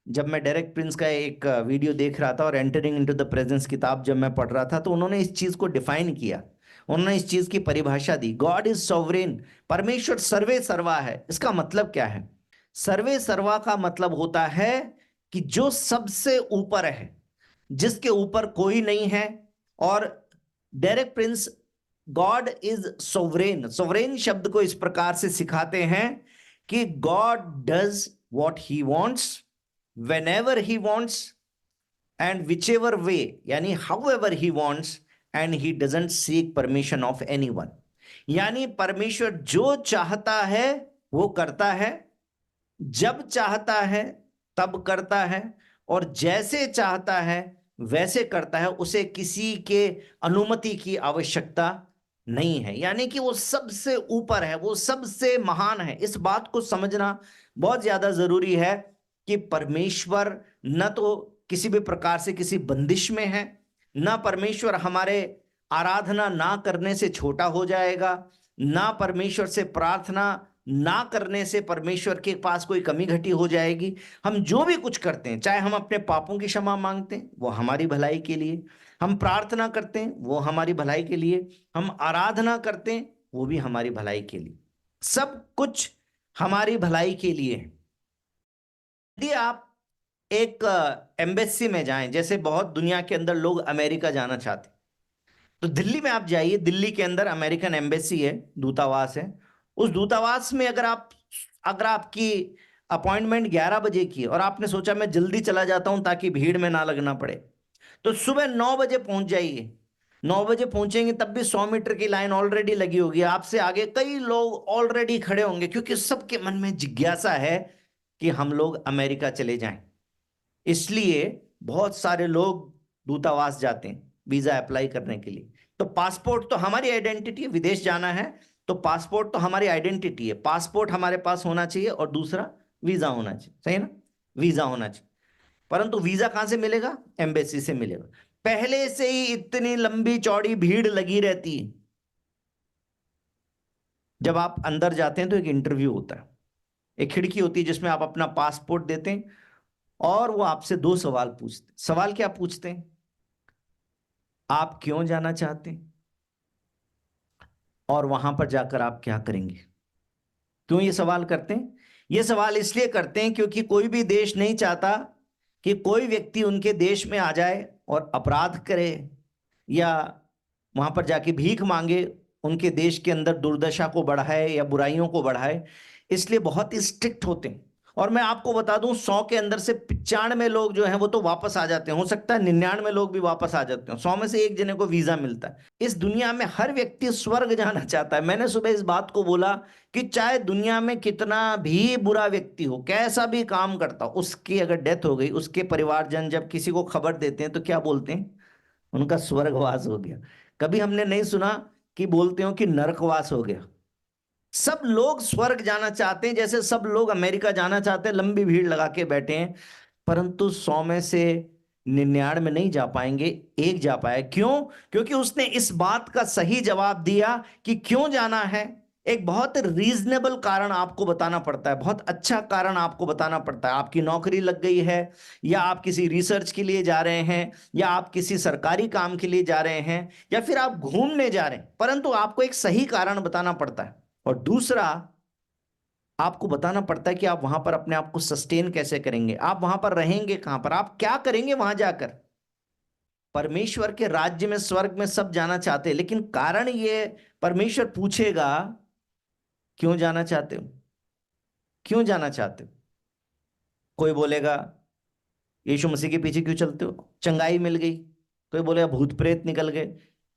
जब मैं Derek Prince का एक वीडियो देख रहा था और एंटरिंग इनटू द प्रेजेंस किताब जब मैं पढ़ रहा था, तो उन्होंने इस चीज को डिफाइन किया। उन्होंने इस चीज की परिभाषा दी, गॉड इज सॉवरेन। परमेश्वर सर्वे सर्वा है। इसका मतलब क्या है? सर्वे सर्वा का मतलब होता है कि जो सबसे ऊपर है, जिसके ऊपर कोई नहीं है। और Derek Prince God is sovereign, sovereign शब्द को इस प्रकार से सिखाते हैं कि God does what he wants, whenever he wants, and whichever way, यानी however he wants, and he doesn't seek permission of anyone. यानी परमेश्वर जो चाहता है वो करता है, जब चाहता है तब करता है, और जैसे चाहता है वैसे करता है। उसे किसी के अनुमति की आवश्यकता नहीं है। यानी कि वो सबसे ऊपर है, वो सबसे महान है। इस बात को समझना बहुत ज्यादा जरूरी है कि परमेश्वर न तो किसी भी प्रकार से किसी बंदिश में है, ना परमेश्वर हमारे आराधना ना करने से छोटा हो जाएगा, ना परमेश्वर से प्रार्थना ना करने से परमेश्वर के पास कोई कमी घटी हो जाएगी। हम जो भी कुछ करते हैं, चाहे हम अपने पापों की क्षमा मांगते हैं, वो हमारी भलाई के लिए। हम प्रार्थना करते हैं, वो हमारी भलाई के लिए। हम आराधना करते हैं, वो भी हमारी भलाई के लिए। सब कुछ हमारी भलाई के लिए है। यदि आप एक एम्बेसी में जाएं, जैसे बहुत दुनिया के अंदर लोग अमेरिका जाना चाहते हैं, तो दिल्ली में आप जाइए। दिल्ली के अंदर अमेरिकन एम्बेसी है, दूतावास है। उस दूतावास में अगर आपकी अपॉइंटमेंट 11 बजे की है और आपने सोचा मैं जल्दी चला जाता हूं ताकि भीड़ में ना लगना पड़े, तो सुबह 9 बजे पहुंच जाइए। 9 बजे पहुंचेंगे तब भी 100 मीटर की लाइन ऑलरेडी लगी होगी। आपसे आगे कई लोग ऑलरेडी खड़े होंगे, क्योंकि सबके मन में जिज्ञासा है कि हम लोग अमेरिका चले जाएं। इसलिए बहुत सारे लोग दूतावास जाते हैं वीजा अप्लाई करने के लिए। तो पासपोर्ट तो हमारी आइडेंटिटी है, विदेश जाना है तो पासपोर्ट तो हमारी आइडेंटिटी है। पासपोर्ट हमारे पास होना चाहिए और दूसरा वीजा होना चाहिए, सही ना? वीजा होना चाहिए। परंतु वीजा कहां से मिलेगा? एम्बेसी से मिलेगा। पहले से ही इतनी लंबी चौड़ी भीड़ लगी रहती है। जब आप अंदर जाते हैं तो एक इंटरव्यू होता है, एक खिड़की होती है जिसमें आप अपना पासपोर्ट देते हैं और वो आपसे 2 सवाल पूछते हैं। सवाल क्या पूछते हैं? आप क्यों जाना चाहते हैं और वहां पर जाकर आप क्या करेंगे? क्यों ये सवाल करते हैं? ये सवाल इसलिए करते हैं क्योंकि कोई भी देश नहीं चाहता कि कोई व्यक्ति उनके देश में आ जाए और अपराध करे या वहां पर जाके भीख मांगे, उनके देश के अंदर दुर्दशा को बढ़ाए या बुराइयों को बढ़ाए। इसलिए बहुत ही स्ट्रिक्ट होते हैं। और मैं आपको बता दूं, 100 के अंदर से 95 लोग जो हैं वो तो वापस आ जाते हैं। हो सकता है 99 लोग भी वापस आ जाते हैं। 100 में से एक जने को वीजा मिलता है। इस दुनिया में हर व्यक्ति स्वर्ग जाना चाहता है। मैंने सुबह इस बात को बोला कि चाहे दुनिया में कितना भी बुरा व्यक्ति हो, कैसा भी काम करता हो, उसकी अगर डेथ हो गई, उसके परिवारजन जब किसी को खबर देते हैं तो क्या बोलते हैं? उनका स्वर्गवास हो गया। कभी हमने नहीं सुना कि बोलते हो कि नरकवास हो गया। सब लोग स्वर्ग जाना चाहते हैं, जैसे सब लोग अमेरिका जाना चाहते हैं, लंबी भीड़ लगा के बैठे हैं। परंतु 100 में से 99 में नहीं जा पाएंगे, एक जा पाए। क्यों? क्योंकि उसने इस बात का सही जवाब दिया कि क्यों जाना है। एक बहुत रीजनेबल कारण आपको बताना पड़ता है, बहुत अच्छा कारण आपको बताना पड़ता है। आपकी नौकरी लग गई है, या आप किसी रिसर्च के लिए जा रहे हैं, या आप किसी सरकारी काम के लिए जा रहे हैं, या फिर आप घूमने जा रहे हैं, परंतु आपको एक सही कारण बताना पड़ता है। और दूसरा, आपको बताना पड़ता है कि आप वहां पर अपने आप को सस्टेन कैसे करेंगे, आप वहां पर रहेंगे कहां पर, आप क्या करेंगे वहां जाकर। परमेश्वर के राज्य में, स्वर्ग में सब जाना चाहते हैं, लेकिन कारण ये परमेश्वर पूछेगा, क्यों जाना चाहते हो? क्यों जाना चाहते हो? कोई बोलेगा यीशु मसीह के पीछे क्यों चलते हो? चंगाई मिल गई। कोई बोलेगा भूत प्रेत निकल गए,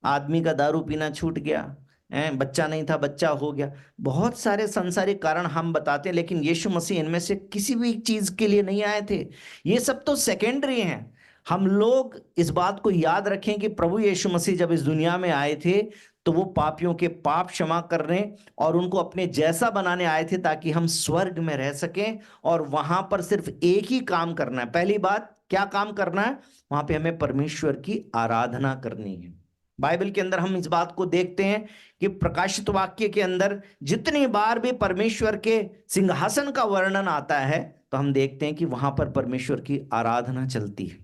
आदमी का दारू पीना छूट गया, बच्चा नहीं था बच्चा हो गया। बहुत सारे संसारिक कारण हम बताते हैं, लेकिन यीशु मसीह इनमें से किसी भी चीज के लिए नहीं आए थे। ये सब तो सेकेंडरी हैं। हम लोग इस बात को याद रखें कि प्रभु यीशु मसीह जब इस दुनिया में आए थे तो वो पापियों के पाप क्षमा करने और उनको अपने जैसा बनाने आए थे, ताकि हम स्वर्ग में रह सकें। और वहां पर सिर्फ एक ही काम करना है। पहली बात, क्या काम करना है? वहां पे हमें परमेश्वर की आराधना करनी है। बाइबल के अंदर हम इस बात को देखते हैं कि प्रकाशित वाक्य के अंदर जितनी बार भी परमेश्वर के सिंहासन का वर्णन आता है, तो हम देखते हैं कि वहां पर परमेश्वर की आराधना चलती है।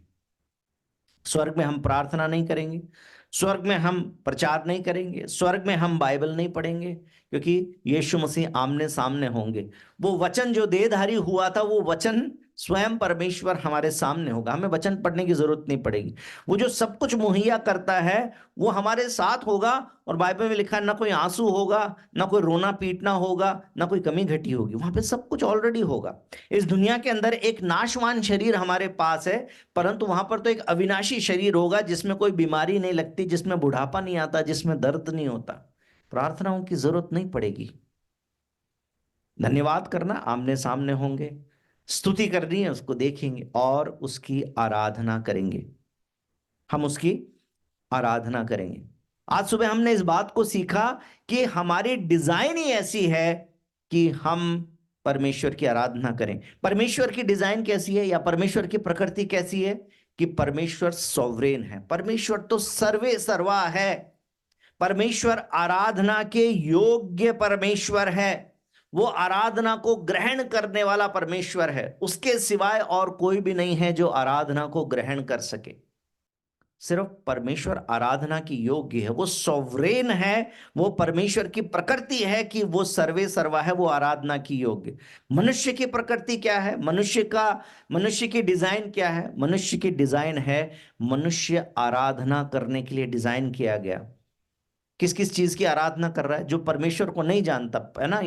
स्वर्ग में हम प्रार्थना नहीं करेंगे, स्वर्ग में हम प्रचार नहीं करेंगे, स्वर्ग में हम बाइबल नहीं पढ़ेंगे, क्योंकि यीशु मसीह आमने सामने होंगे। वो वचन जो देहधारी हुआ था, वो वचन स्वयं परमेश्वर हमारे सामने होगा, हमें वचन पढ़ने की जरूरत नहीं पड़ेगी। वो जो सब कुछ मुहैया करता है वो हमारे साथ होगा। और बाइबल में लिखा है ना कोई आंसू होगा, ना कोई रोना पीटना होगा, ना कोई कमी घटी होगी, वहां पे सब कुछ ऑलरेडी होगा। इस दुनिया के अंदर एक नाशवान शरीर हमारे पास है, परंतु वहां पर तो एक अविनाशी शरीर होगा जिसमें कोई बीमारी नहीं लगती, जिसमें बुढ़ापा नहीं आता, जिसमें दर्द नहीं होता। प्रार्थनाओं की जरूरत नहीं पड़ेगी। धन्यवाद करना आमने सामने होंगे, स्तुति करनी है उसको देखेंगे और उसकी आराधना करेंगे। हम उसकी आराधना करेंगे। आज सुबह हमने इस बात को सीखा कि हमारी डिजाइन ही ऐसी है कि हम परमेश्वर की आराधना करें। परमेश्वर की डिजाइन कैसी है या परमेश्वर की प्रकृति कैसी है? कि परमेश्वर सॉवरेन है, परमेश्वर तो सर्वे सर्वा है, परमेश्वर आराधना के योग्य परमेश्वर है, वो आराधना को ग्रहण करने वाला परमेश्वर है। उसके सिवाय और कोई भी नहीं है जो आराधना को ग्रहण कर सके। सिर्फ परमेश्वर आराधना की योग्य है, वो सॉवरेन है, वो परमेश्वर की प्रकृति है कि वो सर्वे सर्वा है, वो आराधना की योग्य। मनुष्य की प्रकृति क्या है? मनुष्य की डिजाइन क्या है? मनुष्य की डिजाइन है, मनुष्य आराधना करने के लिए डिजाइन किया गया। किस किस चीज की आराधना कर रहा है? जो परमेश्वर को नहीं जानता है ना।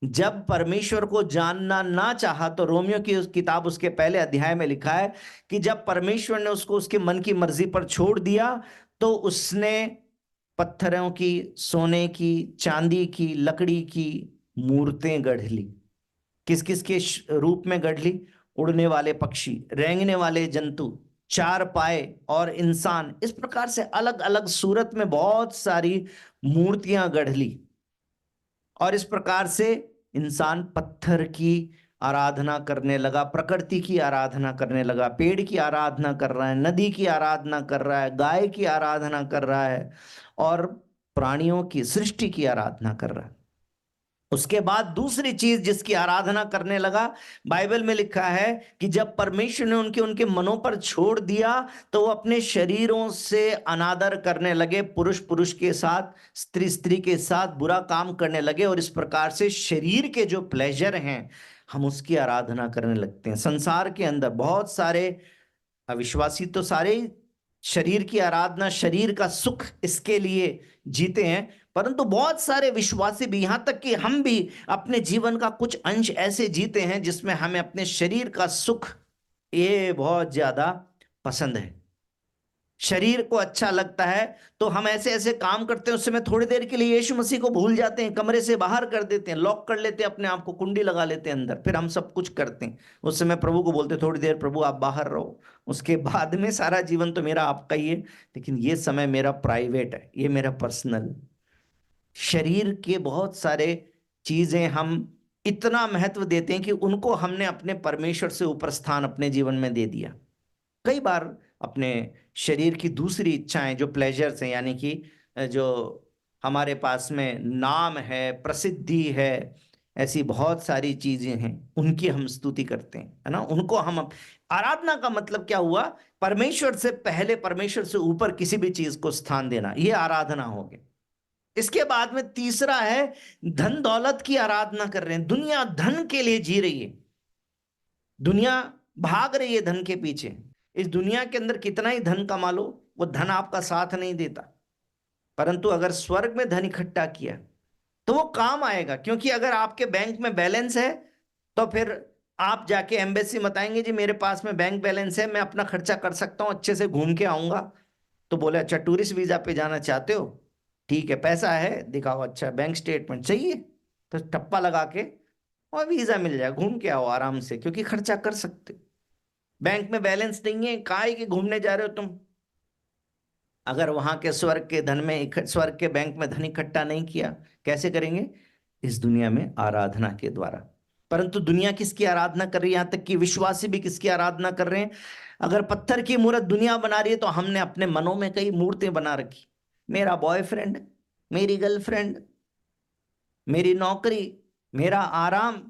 जब परमेश्वर को जानना ना चाहा तो रोमियो की उस किताब उसके पहले अध्याय में लिखा है कि जब परमेश्वर ने उसको उसके मन की मर्जी पर छोड़ दिया तो उसने पत्थरों की, सोने की, चांदी की, लकड़ी की मूर्तें गढ़ ली। किस किस के रूप में गढ़ ली? उड़ने वाले पक्षी, रेंगने वाले जंतु, चार पाए और इंसान। इस प्रकार से अलग अलग सूरत में बहुत सारी मूर्तियां गढ़ ली। और इस प्रकार से इंसान पत्थर की आराधना करने लगा, प्रकृति की आराधना करने लगा, पेड़ की आराधना कर रहा है, नदी की आराधना कर रहा है, गाय की आराधना कर रहा है और प्राणियों की, सृष्टि की आराधना कर रहा है। उसके बाद दूसरी चीज जिसकी आराधना करने लगा, बाइबल में लिखा है कि जब परमेश्वर ने उनके उनके मनों पर छोड़ दिया तो वो अपने शरीरों से अनादर करने लगे, पुरुष पुरुष के साथ, स्त्री स्त्री के साथ बुरा काम करने लगे। और इस प्रकार से शरीर के जो प्लेजर हैं हम उसकी आराधना करने लगते हैं। संसार के अंदर बहुत सारे अविश्वासी तो सारे ही शरीर की आराधना, शरीर का सुख इसके लिए जीते हैं, परंतु बहुत सारे विश्वासी भी, यहां तक कि हम भी अपने जीवन का कुछ अंश ऐसे जीते हैं जिसमें हमें अपने शरीर का सुख ये बहुत ज्यादा पसंद है। शरीर को अच्छा लगता है तो हम ऐसे ऐसे काम करते हैं, उस समय थोड़ी देर के लिए यीशु मसीह को भूल जाते हैं, कमरे से बाहर कर देते हैं, लॉक कर लेते हैं अपने आप को, कुंडी लगा लेते हैं अंदर, फिर हम सब कुछ करते हैं। उस समय प्रभु को बोलते थोड़ी देर प्रभु आप बाहर रहो, उसके बाद में सारा जीवन तो मेरा आपका ही है, लेकिन ये समय मेरा प्राइवेट है, ये मेरा पर्सनल। शरीर के बहुत सारे चीजें हम इतना महत्व देते हैं कि उनको हमने अपने परमेश्वर से ऊपर स्थान अपने जीवन में दे दिया। कई बार अपने शरीर की दूसरी इच्छाएं, जो प्लेजर्स हैं, यानी कि जो हमारे पास में नाम है, प्रसिद्धि है, ऐसी बहुत सारी चीजें हैं, उनकी हम स्तुति करते हैं, है ना, उनको हम। आराधना का मतलब क्या हुआ? परमेश्वर से पहले, परमेश्वर से ऊपर किसी भी चीज को स्थान देना, यह आराधना हो गई। इसके बाद में तीसरा है, धन दौलत की आराधना कर रहे हैं। दुनिया धन के लिए जी रही है, दुनिया भाग रही है धन के पीछे। इस दुनिया के अंदर कितना ही धन कमा लो, वो धन आपका साथ नहीं देता। परंतु अगर स्वर्ग में धन इकट्ठा किया तो वो काम आएगा, क्योंकि अगर आपके बैंक में बैलेंस है तो फिर आप जाके एम्बेसी बताएंगे जी मेरे पास में बैंक बैलेंस है, मैं अपना खर्चा कर सकता हूं, अच्छे से घूम के आऊंगा। तो बोले अच्छा टूरिस्ट वीजा पे जाना चाहते हो, ठीक है, पैसा है दिखाओ, अच्छा बैंक स्टेटमेंट चाहिए, तो टप्पा लगा के और वीजा मिल जाए, घूम के आओ आराम से, क्योंकि खर्चा कर सकते हो। बैंक में बैलेंस नहीं है, काहे के घूमने जा रहे हो तुम? अगर वहां के स्वर्ग के धन में स्वर्ग के बैंक में धन इकट्ठा नहीं किया, कैसे करेंगे? इस दुनिया में आराधना के द्वारा। परंतु दुनिया किसकी आराधना कर रही है? यहां तक कि विश्वासी भी किसकी आराधना कर रहे हैं? अगर पत्थर की मूर्त दुनिया बना रही है तो हमने अपने मनों में कई मूर्तें बना रखी। मेरा बॉयफ्रेंड, मेरी गर्लफ्रेंड, मेरी नौकरी, मेरा आराम,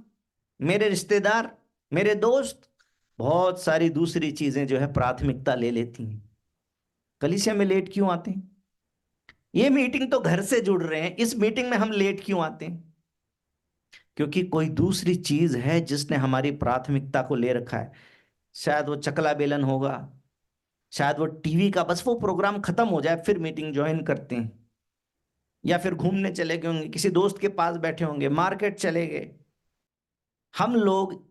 मेरे रिश्तेदार, मेरे दोस्त बहुत सारी दूसरी चीजें जो है प्राथमिकता ले लेती हैं। कलीसिया में लेट क्यों आते हैं? ये मीटिंग तो घर से जुड़ रहे हैं, इस मीटिंग में हम लेट क्यों आते हैं? क्योंकि कोई दूसरी चीज है जिसने हमारी प्राथमिकता को ले रखा है। शायद वो चकला बेलन होगा, शायद वो टीवी का बस वो प्रोग्राम खत्म हो जाए फिर मीटिंग ज्वाइन करते हैं, या फिर घूमने चले गए होंगे, किसी दोस्त के पास बैठे होंगे, मार्केट चले गए। हम लोग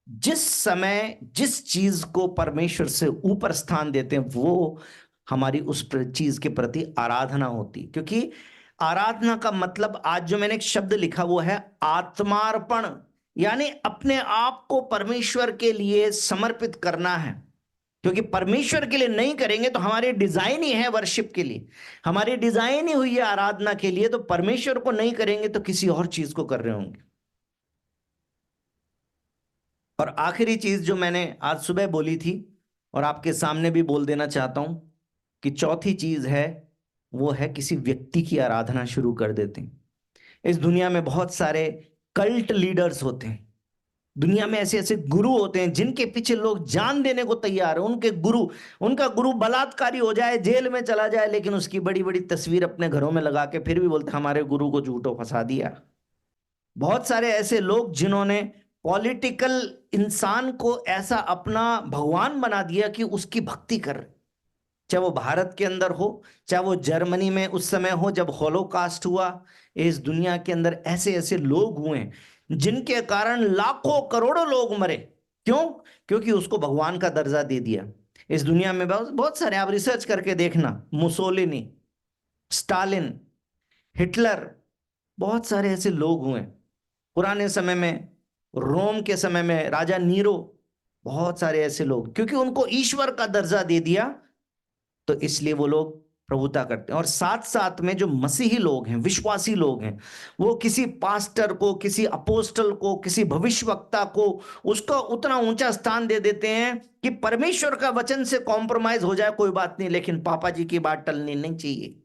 जिस समय जिस चीज को परमेश्वर से ऊपर स्थान देते हैं वो हमारी उस चीज के प्रति आराधना होती। क्योंकि आराधना का मतलब आज जो मैंने एक शब्द लिखा वो है आत्मार्पण, यानी अपने आप को परमेश्वर के लिए समर्पित करना है। क्योंकि परमेश्वर के लिए नहीं करेंगे तो हमारी डिजाइन ही है वर्शिप के लिए, हमारी डिजाइन ही हुई है आराधना के लिए, तो परमेश्वर को नहीं करेंगे तो किसी और चीज को कर रहे होंगे। और आखिरी चीज जो मैंने आज सुबह बोली थी और आपके सामने भी बोल देना चाहता हूं कि चौथी चीज है, वो है किसी व्यक्ति की आराधना शुरू कर देते हैं। इस दुनिया में बहुत सारे कल्ट लीडर्स होते हैं, दुनिया में ऐसे ऐसे गुरु होते हैं जिनके पीछे लोग जान देने को तैयार है। उनके गुरु, उनका गुरु बलात्कारी हो जाए, जेल में चला जाए, लेकिन उसकी बड़ी बड़ी तस्वीर अपने घरों में लगा के फिर भी बोलते हमारे गुरु को झूठों फंसा दिया। बहुत सारे ऐसे लोग जिन्होंने पॉलिटिकल इंसान को ऐसा अपना भगवान बना दिया कि उसकी भक्ति कर रहे, चाहे वो भारत के अंदर हो, चाहे वो जर्मनी में उस समय हो जब हॉलोकास्ट हुआ। इस दुनिया के अंदर ऐसे ऐसे लोग हुए जिनके कारण लाखों करोड़ों लोग मरे। क्यों? क्योंकि उसको भगवान का दर्जा दे दिया। इस दुनिया में बहुत बहुत सारे, आप रिसर्च करके देखना, मुसोलिनी, स्टालिन, हिटलर, बहुत सारे ऐसे लोग हुए पुराने समय में। रोम के समय में राजा नीरो, बहुत सारे ऐसे लोग, क्योंकि उनको ईश्वर का दर्जा दे दिया तो इसलिए वो लोग प्रभुता करते हैं। और साथ साथ में जो मसीही लोग हैं, विश्वासी लोग हैं, वो किसी पास्टर को, किसी अपोस्टल को, किसी भविष्यवक्ता को उसका उतना ऊंचा स्थान दे देते हैं कि परमेश्वर का वचन से कॉम्प्रोमाइज हो जाए कोई बात नहीं, लेकिन पापा जी की बात टलनी नहीं चाहिए।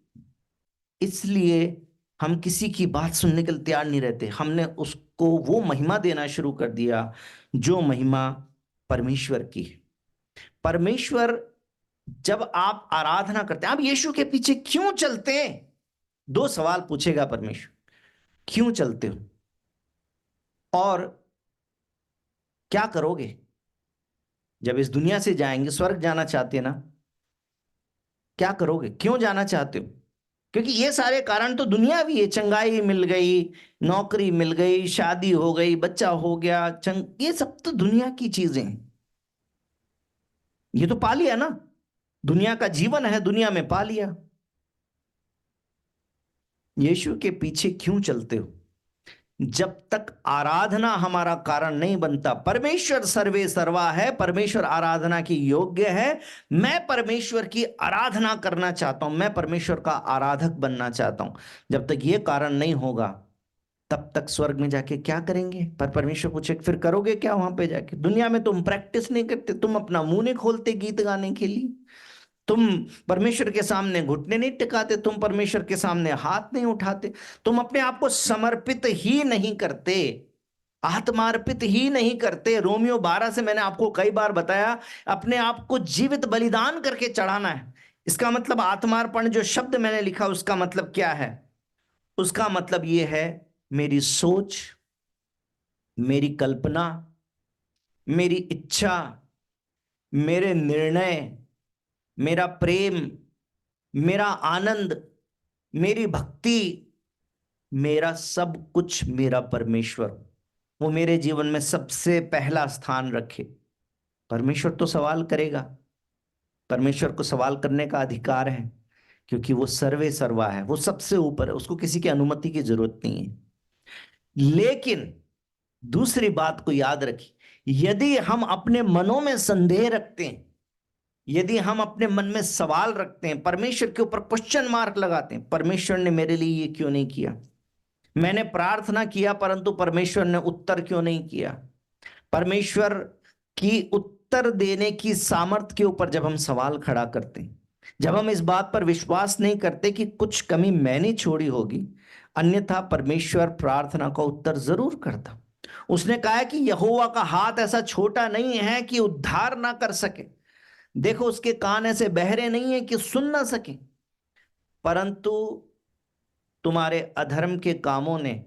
इसलिए हम किसी की बात सुनने के लिए तैयार नहीं रहते। हमने उसको वो महिमा देना शुरू कर दिया जो महिमा परमेश्वर की है। परमेश्वर, जब आप आराधना करते हैं, आप यीशु के पीछे क्यों चलते हैं? दो सवाल पूछेगा परमेश्वर, क्यों चलते हो और क्या करोगे जब इस दुनिया से जाएंगे? स्वर्ग जाना चाहते हैं ना? क्या करोगे? क्यों जाना चाहते हो? क्योंकि ये सारे कारण तो दुनिया भी है, चंगाई मिल गई, नौकरी मिल गई, शादी हो गई, बच्चा हो गया, ये सब तो दुनिया की चीजें हैं। ये तो पा लिया ना, दुनिया का जीवन है, दुनिया में पा लिया। यीशु के पीछे क्यों चलते हो? जब तक आराधना हमारा कारण नहीं बनता, परमेश्वर सर्वे सर्वा है, परमेश्वर आराधना की योग्य है। मैं परमेश्वर की आराधना करना चाहता हूं, मैं परमेश्वर का आराधक बनना चाहता हूं। जब तक ये कारण नहीं होगा तब तक स्वर्ग में जाके क्या करेंगे? पर परमेश्वर पूछे फिर करोगे क्या वहां पे जाके? दुनिया में तुम प्रैक्टिस नहीं करते, तुम अपना मुंह नहीं खोलते गीत गाने के लिए, तुम परमेश्वर के सामने घुटने नहीं टिकाते, तुम परमेश्वर के सामने हाथ नहीं उठाते, तुम अपने आप को समर्पित ही नहीं करते, आत्मार्पित ही नहीं करते। रोमियो 12 से मैंने आपको कई बार बताया, अपने आप को जीवित बलिदान करके चढ़ाना है। इसका मतलब आत्मार्पण, जो शब्द मैंने लिखा उसका मतलब क्या है? उसका मतलब यह है मेरी सोच, मेरी कल्पना, मेरी इच्छा, मेरे निर्णय, मेरा प्रेम, मेरा आनंद, मेरी भक्ति, मेरा सब कुछ मेरा परमेश्वर, वो मेरे जीवन में सबसे पहला स्थान रखे। परमेश्वर तो सवाल करेगा, परमेश्वर को सवाल करने का अधिकार है, क्योंकि वो सर्वे सर्वा है, वो सबसे ऊपर है, उसको किसी की अनुमति की जरूरत नहीं है। लेकिन दूसरी बात को याद रखिए, यदि हम अपने मनों में संदेह रखते हैं, यदि हम अपने मन में सवाल रखते हैं, परमेश्वर के ऊपर क्वेश्चन मार्क लगाते हैं, परमेश्वर ने मेरे लिए ये क्यों नहीं किया, मैंने प्रार्थना किया परंतु परमेश्वर ने उत्तर क्यों नहीं किया, परमेश्वर की उत्तर देने की सामर्थ्य के ऊपर जब हम सवाल खड़ा करते हैं, जब हम इस बात पर विश्वास नहीं करते कि कुछ कमी मैंने छोड़ी होगी, अन्यथा परमेश्वर प्रार्थना का उत्तर जरूर करता। उसने कहा है कि यहोवा का हाथ ऐसा छोटा नहीं है कि उद्धार ना कर सके, देखो उसके कान ऐसे बहरे नहीं है कि सुन ना सके, परंतु तुम्हारे अधर्म के कामों ने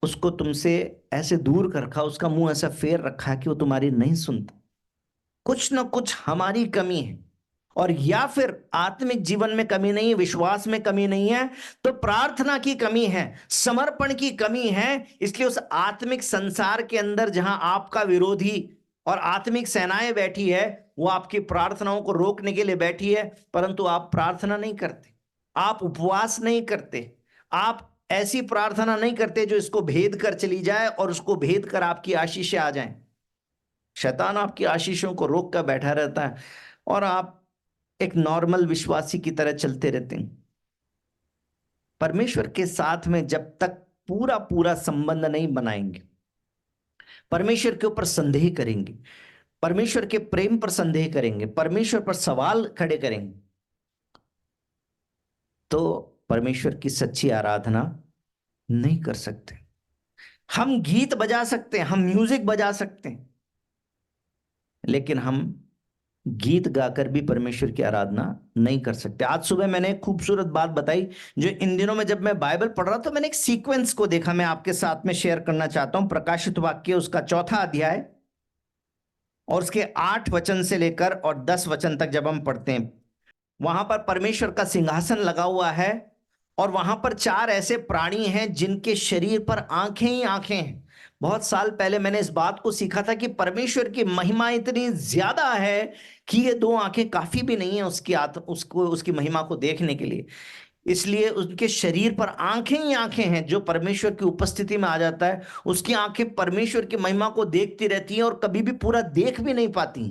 उसको तुमसे ऐसे दूर कर रखा, उसका मुंह ऐसा फेर रखा है कि वो तुम्हारी नहीं सुनता। कुछ ना कुछ हमारी कमी है, और या फिर आत्मिक जीवन में कमी नहीं है, विश्वास में कमी नहीं है, तो प्रार्थना की कमी है, समर्पण की कमी है। इसलिए उस आत्मिक संसार के अंदर जहां आपका विरोधी और आत्मिक सेनाएं बैठी है, वो आपकी प्रार्थनाओं को रोकने के लिए बैठी है, परंतु आप प्रार्थना नहीं करते, आप उपवास नहीं करते, आप ऐसी प्रार्थना नहीं करते जो इसको भेद कर चली जाए और उसको भेद कर आपकी आशीषें आ जाएं। शैतान आपकी आशीषों को रोक कर बैठा रहता है और आप एक नॉर्मल विश्वासी की तरह चलते रहते हैं। परमेश्वर के साथ में जब तक पूरा पूरा संबंध नहीं बनाएंगे, परमेश्वर के ऊपर संदेह करेंगे, परमेश्वर के प्रेम पर संदेह करेंगे, परमेश्वर पर सवाल खड़े करेंगे, तो परमेश्वर की सच्ची आराधना नहीं कर सकते। हम गीत बजा सकते हैं, हम म्यूजिक बजा सकते हैं, लेकिन हम गीत गाकर भी परमेश्वर की आराधना नहीं कर सकते। आज सुबह मैंने एक खूबसूरत बात बताई, जो इन दिनों में जब मैं बाइबल पढ़ रहा था, मैंने एक सीक्वेंस को देखा, मैं आपके साथ में शेयर करना चाहता हूं। प्रकाशित वाक्य उसका 4 अध्याय और उसके 8 वचन से लेकर और 10 वचन तक जब हम पढ़ते हैं, वहां पर परमेश्वर का सिंहासन लगा हुआ है और वहां पर 4 ऐसे प्राणी हैं जिनके शरीर पर आंखें ही आंखें हैं। बहुत साल पहले मैंने इस बात को सीखा था कि परमेश्वर की महिमा इतनी ज्यादा है कि ये 2 आंखें काफी भी नहीं है उसकी महिमा को देखने के लिए। इसलिए उनके शरीर पर आंखें ही आंखें हैं। जो परमेश्वर की उपस्थिति में आ जाता है, उसकी आंखें परमेश्वर की महिमा को देखती रहती हैं और कभी भी पूरा देख भी नहीं पाती।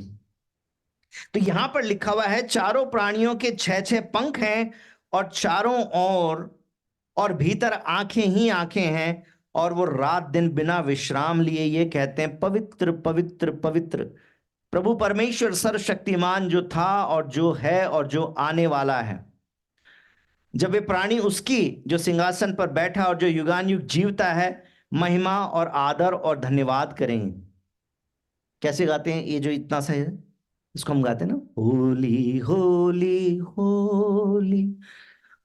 तो यहां पर लिखा हुआ है, चारों प्राणियों के 6-6 पंख हैं और चारों ओर और भीतर आंखें ही आंखें हैं, और वो रात दिन बिना विश्राम लिए ये कहते हैं, पवित्र पवित्र पवित्र प्रभु परमेश्वर सर्वशक्तिमान, जो था और जो है और जो आने वाला है। जब वे प्राणी उसकी जो सिंहासन पर बैठा और जो युगान युग जीवता है, महिमा और आदर और धन्यवाद करेंगे। कैसे गाते हैं ये जो इतना सा है, इसको हम गाते हैं ना, Holi Holi Holi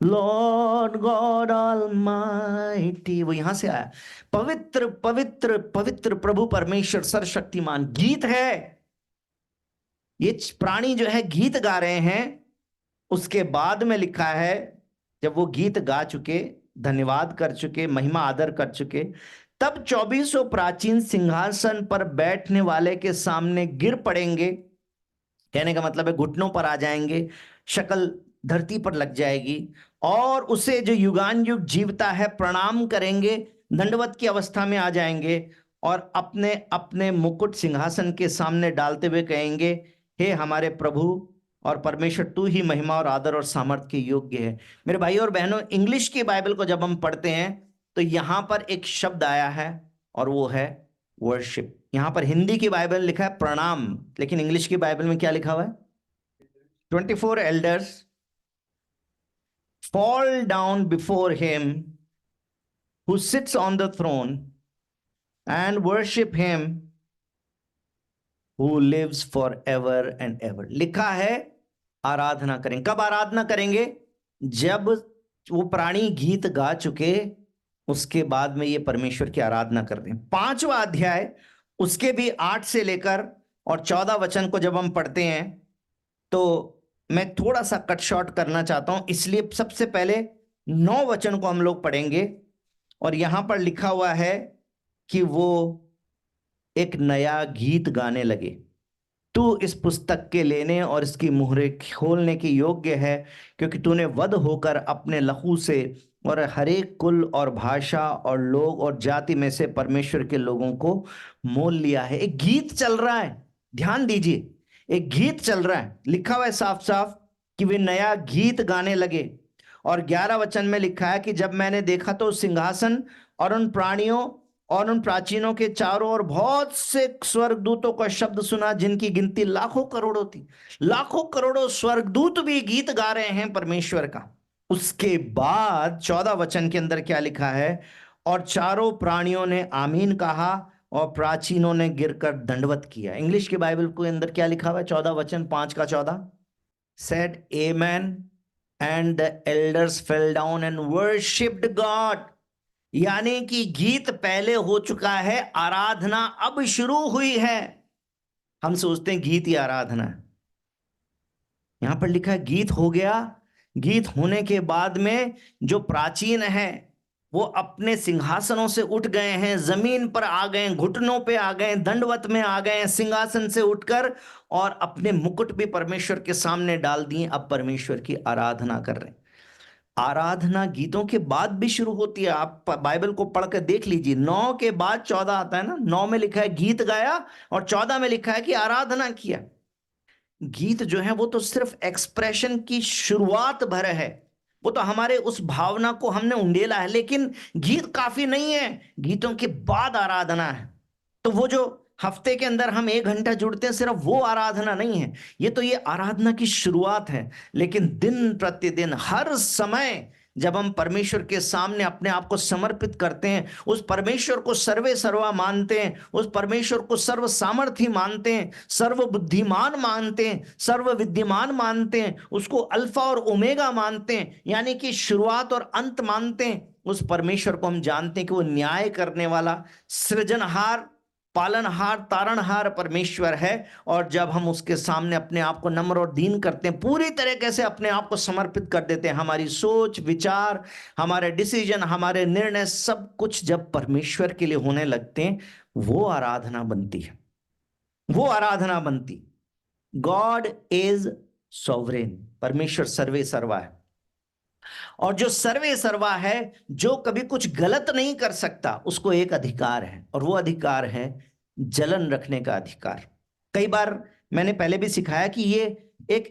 Lord God almighty, वो यहां से आया। पवित्र पवित्र पवित्र प्रभु परमेश्वर सर्वशक्तिमान, गीत है। ये प्राणी जो है गीत गा रहे हैं। उसके बाद में लिखा है, जब वो गीत गा चुके, धन्यवाद कर चुके, महिमा आदर कर चुके, तब 24 प्राचीन सिंहासन पर बैठने वाले के सामने गिर पड़ेंगे। कहने का मतलब है घुटनों पर आ जाएंगे, शक्ल धरती पर लग जाएगी, और उसे जो युगान युग जीवता है प्रणाम करेंगे, दंडवत की अवस्था में आ जाएंगे और अपने अपने मुकुट सिंहासन के सामने डालते हुए कहेंगे, हे हमारे प्रभु और परमेश्वर, तू ही महिमा और आदर और सामर्थ्य के योग्य है। मेरे भाई और बहनों, इंग्लिश की बाइबल को जब हम पढ़ते हैं तो यहां पर एक शब्द आया है और वो है वर्शिप। यहां पर हिंदी की बाइबल लिखा है प्रणाम, लेकिन इंग्लिश की बाइबल में क्या लिखा हुआ है? 24 elders fall down before him who sits on the throne and worship him who lives forever and ever। लिखा है आराधना करें। कब आराधना करेंगे? जब वो प्राणी गीत गा चुके, उसके बाद में ये परमेश्वर की आराधना कर रहे हैं। 5वां अध्याय उसके भी 8 से लेकर और 14 वचन को जब हम पढ़ते हैं, तो मैं थोड़ा सा कट शॉर्ट करना चाहता हूं, इसलिए सबसे पहले 9 वचन को हम लोग पढ़ेंगे। और यहां पर लिखा हुआ है कि वो एक नया गीत गाने लगे, तू इस पुस्तक के लेने और इसकी मुहरे खोलने के योग्य है, क्योंकि तूने वध होकर अपने लहू से और हरेक कुल और भाषा और लोग और जाति में से परमेश्वर के लोगों को मोल लिया है। एक गीत चल रहा है, ध्यान दीजिए, एक गीत चल रहा है। लिखा हुआ है साफ साफ कि वे नया गीत गाने लगे। और 11 वचन में लिखा है कि जब मैंने देखा तो सिंहासन और उन प्राणियों और उन प्राचीनों के चारों ओर बहुत से स्वर्गदूतों का शब्द सुना, जिनकी गिनती लाखों करोड़ों थी। लाखों करोड़ों स्वर्गदूत भी गीत गा रहे हैं परमेश्वर का। उसके बाद 14 वचन के अंदर क्या लिखा है? और चारों प्राणियों ने आमीन कहा और प्राचीनों ने गिरकर दंडवत किया। इंग्लिश की बाइबल के अंदर क्या लिखा हुआ है? 14 वचन 5 का 14, said amen and the elders fell down and worshipped God। यानी कि गीत पहले हो चुका है, आराधना अब शुरू हुई है। हम सोचते हैं गीत ही आराधना है। यहां पर लिखा है गीत हो गया। गीत होने के बाद में जो प्राचीन है वो अपने सिंहासनों से उठ गए हैं, जमीन पर आ गए, घुटनों पे आ गए, दंडवत में आ गए, सिंहासन से उठकर, और अपने मुकुट भी परमेश्वर के सामने डाल दिए। अब परमेश्वर की आराधना कर रहे हैं। आराधना गीतों के बाद भी शुरू होती है। आप बाइबल को पढ़ कर देख लीजिए, 9 के बाद 14 आता है ना। 9 में लिखा है गीत गाया और 14 में लिखा है कि आराधना किया। गीत जो है वो तो सिर्फ एक्सप्रेशन की शुरुआत भर है, वो तो हमारे उस भावना को हमने उंडेला है, लेकिन गीत काफी नहीं है, गीतों के बाद आराधना है। तो वो जो हफ्ते के अंदर हम 1 घंटा जुड़ते हैं, सिर्फ वो आराधना नहीं है, ये आराधना की शुरुआत है। लेकिन दिन प्रतिदिन हर समय जब हम परमेश्वर के सामने अपने आप को समर्पित करते हैं, उस परमेश्वर को सर्वे सर्वा मानते हैं, उस परमेश्वर को सर्व सामर्थी मानते हैं, सर्व बुद्धिमान मानते हैं, सर्व विद्यमान मानते हैं, उसको अल्फा और ओमेगा मानते हैं, यानी कि शुरुआत और अंत मानते हैं, उस परमेश्वर को हम जानते हैं कि वो न्याय करने वाला, सृजनहार, पालनहार, तारणहार परमेश्वर है। और जब हम उसके सामने अपने आप को नम्र और दीन करते हैं, पूरी तरीके से अपने आप को समर्पित कर देते हैं, हमारी सोच विचार, हमारे डिसीजन, हमारे निर्णय, सब कुछ जब परमेश्वर के लिए होने लगते हैं, वो आराधना बनती है, वो आराधना बनती। गॉड इज सॉवरेन, परमेश्वर सर्वे सर्वा है। और जो सर्वे सर्वा है, जो कभी कुछ गलत नहीं कर सकता, उसको एक अधिकार है, और वो अधिकार है जलन रखने का अधिकार। कई बार मैंने पहले भी सिखाया कि ये एक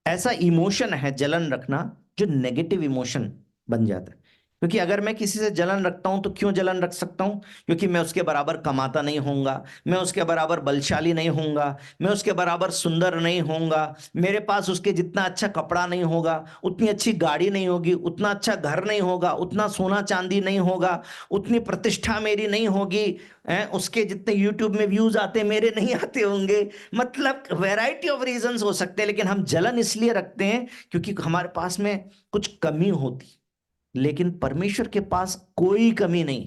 ऐसा इमोशन है, जलन रखना, जो नेगेटिव इमोशन बन जाता है। क्योंकि अगर मैं किसी से जलन रखता हूं तो क्यों जलन रख सकता हूं? क्योंकि मैं उसके बराबर कमाता नहीं होऊंगा, मैं उसके बराबर बलशाली नहीं होऊंगा, मैं उसके बराबर सुंदर नहीं होऊंगा, मेरे पास उसके जितना अच्छा कपड़ा नहीं होगा, उतनी अच्छी गाड़ी नहीं होगी, उतना अच्छा घर नहीं होगा, उतना सोना चांदी नहीं होगा, उतनी प्रतिष्ठा मेरी नहीं होगी, उसके जितने यूट्यूब में व्यूज आते मेरे नहीं आते होंगे। मतलब वैरायटी ऑफ रीजंस हो सकते हैं, लेकिन हम जलन इसलिए रखते हैं क्योंकि हमारे पास में कुछ कमी होती। लेकिन परमेश्वर के पास कोई कमी नहीं,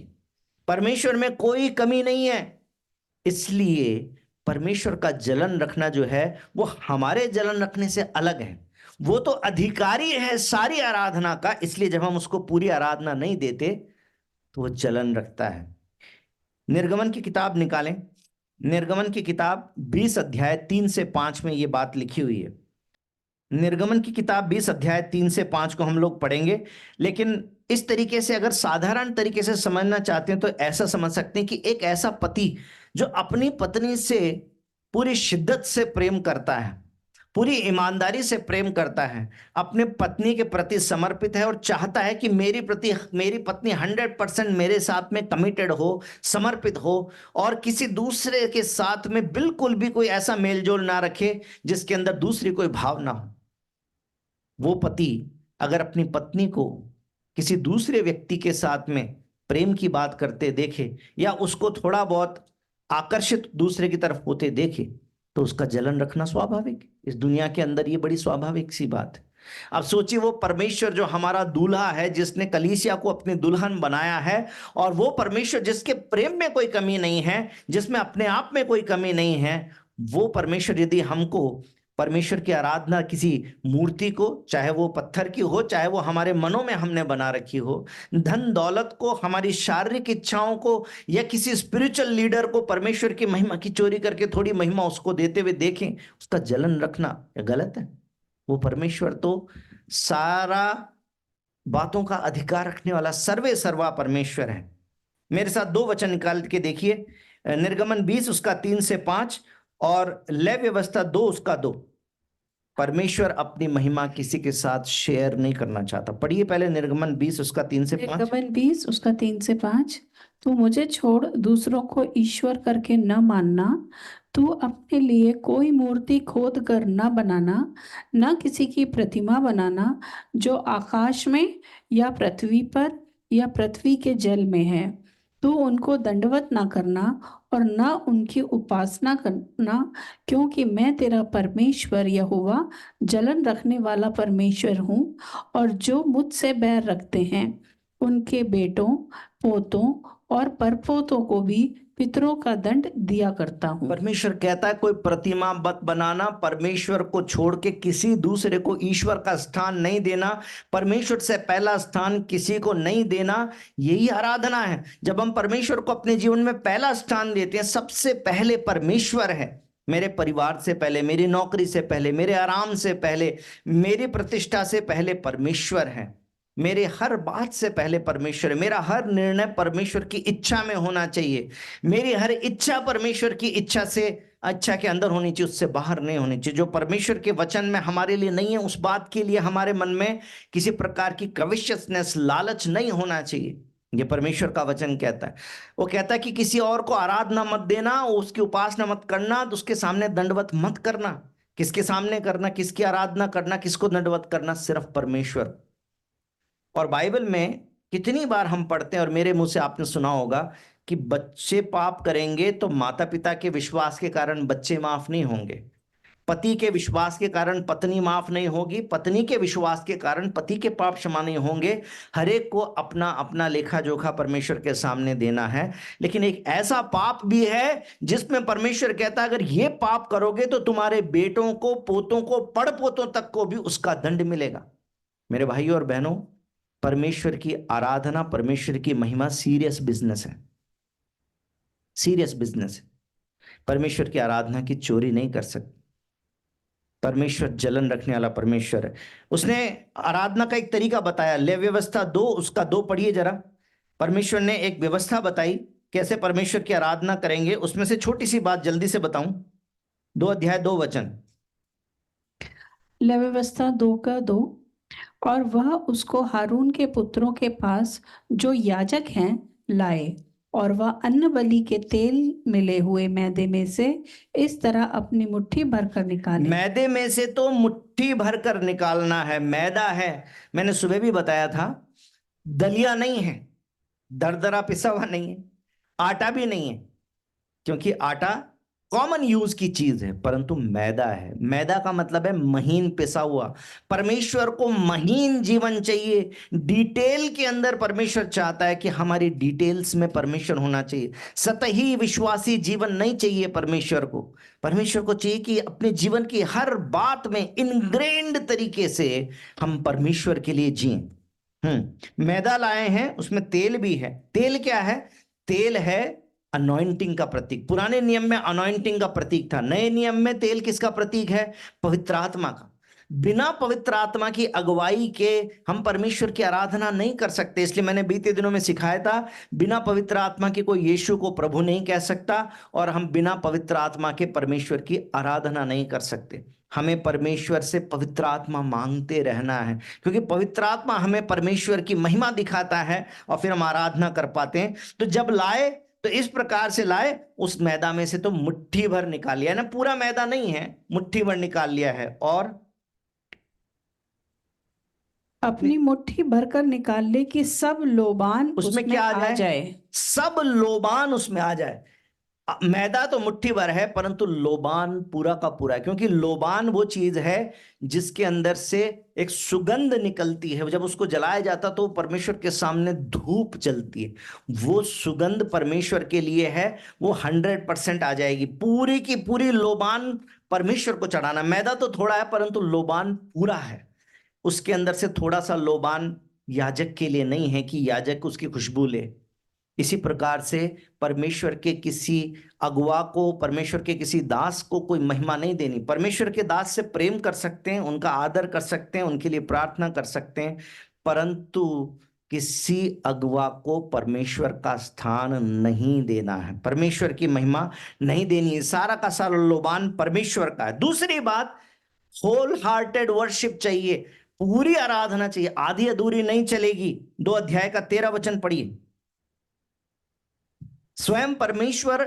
परमेश्वर में कोई कमी नहीं है। इसलिए परमेश्वर का जलन रखना जो है वो हमारे जलन रखने से अलग है। वो तो अधिकारी है सारी आराधना का, इसलिए जब हम उसको पूरी आराधना नहीं देते तो वो जलन रखता है। निर्गमन की किताब निकालें, निर्गमन की किताब 20 अध्याय 3 से 5 में ये बात लिखी हुई है। निर्गमन की किताब 20 अध्याय 3 से 5 को हम लोग पढ़ेंगे, लेकिन इस तरीके से अगर साधारण तरीके से समझना चाहते हैं तो ऐसा समझ सकते हैं कि एक ऐसा पति जो अपनी पत्नी से पूरी शिद्दत से प्रेम करता है, पूरी ईमानदारी से प्रेम करता है, अपने पत्नी के प्रति समर्पित है और चाहता है कि मेरी पत्नी 100% मेरे साथ में कमिटेड हो, समर्पित हो, और किसी दूसरे के साथ में बिल्कुल भी कोई ऐसा मेलजोल ना रखे जिसके अंदर दूसरी कोई भाव ना हो। वो पति अगर अपनी पत्नी को किसी दूसरे व्यक्ति के साथ में प्रेम की बात करते देखे, या उसको थोड़ा बहुत आकर्षित दूसरे की तरफ होते देखे, तो उसका जलन रखना स्वाभाविक। इस दुनिया के अंदर ये बड़ी स्वाभाविक सी बात है। अब सोचिए, वो परमेश्वर जो हमारा दूल्हा है, जिसने कलीसिया को अपनी दुल्हन बनाया है, और वो परमेश्वर जिसके प्रेम में कोई कमी नहीं है, जिसमें अपने आप में कोई कमी नहीं है, वो परमेश्वर यदि हमको परमेश्वर की आराधना किसी मूर्ति को, चाहे वो पत्थर की हो, चाहे वो हमारे मनों में हमने बना रखी हो, धन दौलत को, हमारी शारीरिक इच्छाओं को, या किसी स्पिरिचुअल लीडर को परमेश्वर की महिमा की चोरी करके थोड़ी महिमा उसको देते हुए देखें, उसका जलन रखना गलत है। वो परमेश्वर तो सारा बातों का अधिकार रखने वाला सर्वे सर्वा परमेश्वर है। मेरे साथ 2 वचन निकाल के देखिए, निर्गमन 20 उसका 3 से 5 और लय व्यवस्था 2 उसका 2। परमेश्वर अपनी महिमा किसी के साथ शेयर नहीं करना चाहता। पढ़िए पहले निर्गमन 20 उसका 3 से 5। निर्गमन 20 उसका 3 से 5। तू मुझे छोड़ दूसरों को ईश्वर करके न मानना, तू अपने लिए कोई मूर्ति खोद कर न बनाना, न किसी की प्रतिमा बनाना जो आकाश में या पृथ्वी पर या पृथ्वी के जल में है। तू उनको दंडवत ना करना और न उनकी उपासना करना, क्योंकि मैं तेरा परमेश्वर यहोवा जलन रखने वाला परमेश्वर हूँ। और जो मुझसे बैर रखते हैं उनके बेटों, पोतों और परपोतों को भी पितरों का दंड दिया करता हूँ। परमेश्वर कहता है कोई प्रतिमा मत बनाना, परमेश्वर को छोड़ के किसी दूसरे को ईश्वर का स्थान नहीं देना, परमेश्वर से पहला स्थान किसी को नहीं देना। यही आराधना है। जब हम परमेश्वर को अपने जीवन में पहला स्थान देते हैं, सबसे पहले परमेश्वर है। मेरे परिवार से पहले, मेरी नौकरी से पहले, मेरे आराम से पहले, मेरी प्रतिष्ठा से पहले परमेश्वर है। मेरे हर बात से पहले परमेश्वर है। मेरा हर निर्णय परमेश्वर की इच्छा में होना चाहिए। मेरी हर इच्छा परमेश्वर की इच्छा से, अच्छा के अंदर होनी चाहिए, उससे बाहर नहीं होनी चाहिए। जो परमेश्वर के वचन में हमारे लिए नहीं है, उस बात के लिए हमारे मन में किसी प्रकार की कविशियसनेस, लालच नहीं होना चाहिए। ये परमेश्वर का वचन कहता है। वो कहता है कि किसी और को आराधना मत देना, उसकी उपासना मत करना, तो उसके सामने दंडवत मत करना। किसके सामने करना, किसकी आराधना करना, किसको दंडवत करना? सिर्फ परमेश्वर। और बाइबल में कितनी बार हम पढ़ते हैं, और मेरे मुंह से आपने सुना होगा कि बच्चे पाप करेंगे तो माता पिता के विश्वास के कारण बच्चे माफ नहीं होंगे, पति के विश्वास के कारण पत्नी माफ नहीं होगी, पत्नी के विश्वास के कारण पति के पाप क्षमा नहीं होंगे। हर एक को अपना अपना लेखा जोखा परमेश्वर के सामने देना है। लेकिन एक ऐसा पाप भी है जिसमें परमेश्वर कहता है अगर ये पाप करोगे तो तुम्हारे बेटों को, पोतों को, पड़पोतों तक को भी उसका दंड मिलेगा। मेरे भाइयों और बहनों, परमेश्वर की आराधना, परमेश्वर की महिमा सीरियस बिजनेस है, सीरियस बिजनेस है। परमेश्वर की आराधना की चोरी नहीं कर सकते। परमेश्वर जलन रखने वाला परमेश्वर है। उसने आराधना का एक तरीका बताया, ले व्यवस्था 2 उसका 2 पढ़िए जरा। परमेश्वर ने एक व्यवस्था बताई कैसे परमेश्वर की आराधना करेंगे। उसमें से छोटी सी बात जल्दी से बताऊं, 2 अध्याय 2 वचन। ले व्यवस्था 2:2। और वह उसको हारून के पुत्रों के पास जो याजक हैं लाए, और वह अन्न बलि के तेल मिले हुए मैदे में से इस तरह अपनी मुट्ठी भर कर निकाले। मैदे में से तो मुट्ठी भर कर निकालना है, मैदा है। मैंने सुबह भी बताया था, दलिया नहीं है, दरदरा पिसा हुआ नहीं है, आटा भी नहीं है, क्योंकि आटा कॉमन यूज की चीज है, परंतु मैदा है। मैदा का मतलब है महीन पिसा हुआ। परमेश्वर को महीन जीवन चाहिए। डिटेल के अंदर परमेश्वर चाहता है कि हमारी डिटेल्स में परमेश्वर होना चाहिए। सतही विश्वासी जीवन नहीं चाहिए परमेश्वर को। परमेश्वर को चाहिए कि अपने जीवन की हर बात में इनग्रेन्ड तरीके से हम परमेश्वर के लिए जिएं। मैदा लाए हैं, उसमें तेल भी है। तेल क्या है? तेल है अनॉइंटिंग का प्रतीक। पुराने नियम में अनॉइंटिंग का प्रतीक था, नए नियम में तेल किसका प्रतीक है? पवित्र आत्मा का। बिना पवित्र आत्मा की अगुवाई के हम परमेश्वर की आराधना नहीं कर सकते। इसलिए मैंने बीते दिनों में सिखाया था, बिना पवित्र आत्मा के कोई यीशु को प्रभु नहीं कह सकता, और हम बिना पवित्र आत्मा के परमेश्वर की आराधना नहीं कर सकते। हमें परमेश्वर से पवित्र आत्मा मांगते रहना है, क्योंकि पवित्र आत्मा हमें परमेश्वर की महिमा दिखाता है और फिर हम आराधना कर पाते हैं। तो जब लाए तो इस प्रकार से लाए, उस मैदा में से तो मुट्ठी भर निकाल लिया ना, पूरा मैदा नहीं है, मुट्ठी भर निकाल लिया है। और अपनी मुट्ठी भरकर निकाल ले कि सब लोबान उसमें क्या आ जाए? सब लोबान उसमें आ जाए। मैदा तो मुट्ठी भर है, परंतु लोबान पूरा का पूरा है, क्योंकि लोबान वो चीज है जिसके अंदर से एक सुगंध निकलती है। जब उसको जलाया जाता तो परमेश्वर के सामने धूप जलती है, वो सुगंध परमेश्वर के लिए है। वो 100% आ जाएगी, पूरी की पूरी लोबान परमेश्वर को चढ़ाना। मैदा तो थोड़ा है, परंतु लोबान पूरा है। उसके अंदर से थोड़ा सा लोबान याजक के लिए नहीं है कि याजक उसकी खुशबू ले। इसी प्रकार से परमेश्वर के किसी अगुआ को, परमेश्वर के किसी दास को कोई महिमा नहीं देनी। परमेश्वर के दास से प्रेम कर सकते हैं, उनका आदर कर सकते हैं, उनके लिए प्रार्थना कर सकते हैं, परंतु किसी अगुआ को परमेश्वर का स्थान नहीं देना है, परमेश्वर की महिमा नहीं देनी है। सारा का सारा लोबान परमेश्वर का है। दूसरी बात, होल हार्टेड वर्शिप चाहिए, पूरी आराधना चाहिए, आधी अधूरी नहीं चलेगी। 2 अध्याय का 13 वचन पढ़िए। स्वयं परमेश्वर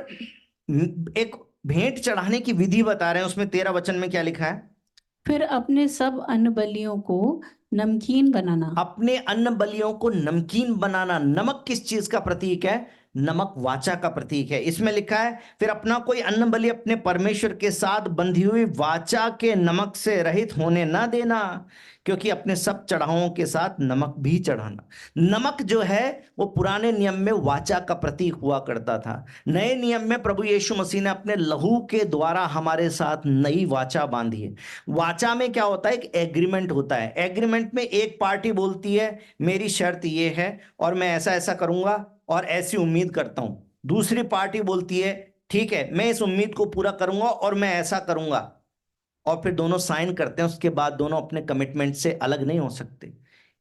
एक भेंट चढ़ाने की विधि बता रहे हैं, उसमें 13 वचन में क्या लिखा है? फिर अपने सब अन्न बलियों को नमकीन बनाना। अपने अन्न बलियों को नमकीन बनाना। नमक किस चीज का प्रतीक है? नमक वाचा का प्रतीक है। इसमें लिखा है, फिर अपना कोई अन्न बलि अपने परमेश्वर के साथ बंधी हुई वाचा के नमक से रहित होने न देना, क्योंकि अपने सब चढ़ावों के साथ नमक भी चढ़ाना। नमक जो है वो पुराने नियम में वाचा का प्रतीक हुआ करता था। नए नियम में प्रभु यीशु मसीह ने अपने लहू के द्वारा हमारे साथ नई वाचा बांधी है। वाचा में क्या होता है? एक एग्रीमेंट होता है। एग्रीमेंट में एक पार्टी बोलती है मेरी शर्त ये है और मैं ऐसा ऐसा करूंगा और ऐसी उम्मीद करता हूं। दूसरी पार्टी बोलती है ठीक है मैं इस उम्मीद को पूरा करूंगा और मैं ऐसा करूंगा, और फिर दोनों साइन करते हैं। उसके बाद दोनों अपने कमिटमेंट से अलग नहीं हो सकते।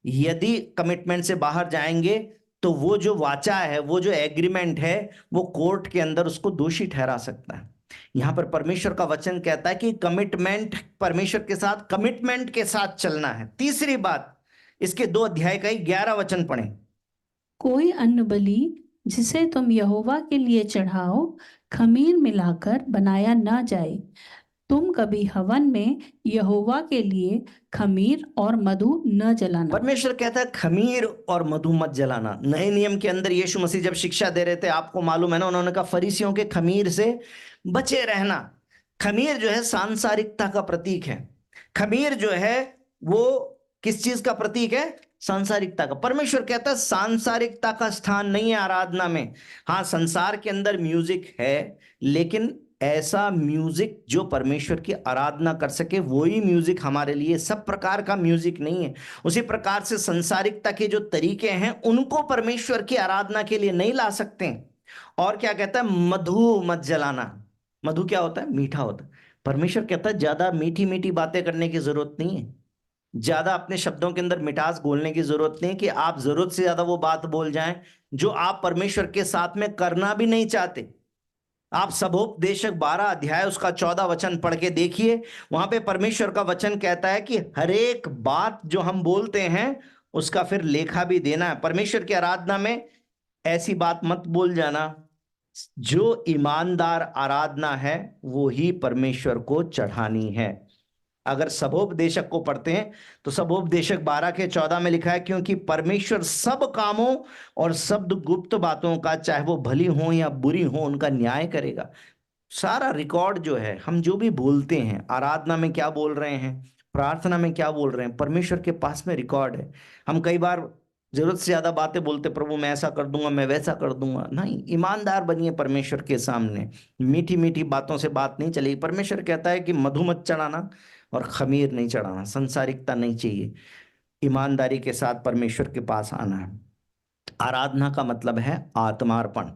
यदि कमिटमेंट से बाहर जाएंगे तो वो जो वाचा है, वो जो एग्रीमेंट है, वो कोर्ट के अंदर उसको दोषी ठहरा सकता है। यहां पर परमेश्वर का वचन कहता है कि कमिटमेंट, परमेश्वर के साथ कमिटमेंट के साथ चलना है। तीसरी बात, इसके 2 अध्याय का ही 11 वचन पढ़ें। कोई अन्न बलि जिसे तुम यहोवा के लिए चढ़ाओ खमीर मिलाकर बनाया ना जाए। तुम कभी हवन में यहोवा के लिए खमीर और मधु न जलाना। परमेश्वर कहता है खमीर और मधु मत जलाना। नए नियम के अंदर यीशु मसीह जब शिक्षा दे रहे थे, आपको मालूम है ना, उन्होंने कहा फरीसियों के खमीर से बचे रहना। खमीर जो है सांसारिकता का प्रतीक है। खमीर जो है वो किस चीज का प्रतीक है? सांसारिकता का। परमेश्वर कहता है सांसारिकता का स्थान नहीं है आराधना में। हाँ, संसार के अंदर म्यूजिक है, लेकिन ऐसा म्यूजिक जो परमेश्वर की आराधना कर सके, वही म्यूजिक हमारे लिए। सब प्रकार का म्यूजिक नहीं है। उसी प्रकार से संसारिकता के जो तरीके हैं उनको परमेश्वर की आराधना के लिए नहीं ला सकते। और क्या कहता है? मधु मत जलाना। मधु क्या होता है? मीठा होता है। परमेश्वर कहता है ज्यादा मीठी मीठी बातें करने की जरूरत नहीं है। ज्यादा अपने शब्दों के अंदर मिठास घोलने की जरूरत नहीं कि आप जरूरत से ज्यादा वो बात बोल जाएं जो आप परमेश्वर के साथ में करना भी नहीं चाहते। आप सबोपदेशक 12 अध्याय उसका 14 वचन पढ़ के देखिए। वहां पे परमेश्वर का वचन कहता है कि हर एक बात जो हम बोलते हैं उसका फिर लेखा भी देना है। परमेश्वर की आराधना में ऐसी बात मत बोल जाना। जो ईमानदार आराधना है वो ही परमेश्वर को चढ़ानी है। अगर सबोपदेशक को पढ़ते हैं तो सबोपदेशक 12 के 14 में लिखा है, क्योंकि परमेश्वर सब कामों और सब गुप्त बातों का, चाहे वो भली हो या बुरी हो, उनका न्याय करेगा। सारा रिकॉर्ड जो है, हम जो भी बोलते हैं, आराधना में क्या बोल रहे हैं, प्रार्थना में क्या बोल रहे हैं, परमेश्वर के पास में रिकॉर्ड है। हम कई बार जरूरत से ज्यादा बातें बोलते, प्रभु मैं ऐसा कर दूंगा, मैं वैसा कर दूंगा। नहीं, ईमानदार बनिए परमेश्वर के सामने। मीठी मीठी बातों से बात नहीं चलेगी। परमेश्वर कहता है कि मधु मत चढ़ाना और खमीर नहीं चढ़ाना। संसारिकता नहीं चाहिए। ईमानदारी के साथ परमेश्वर के पास आना है। आराधना का मतलब है आत्मार्पण।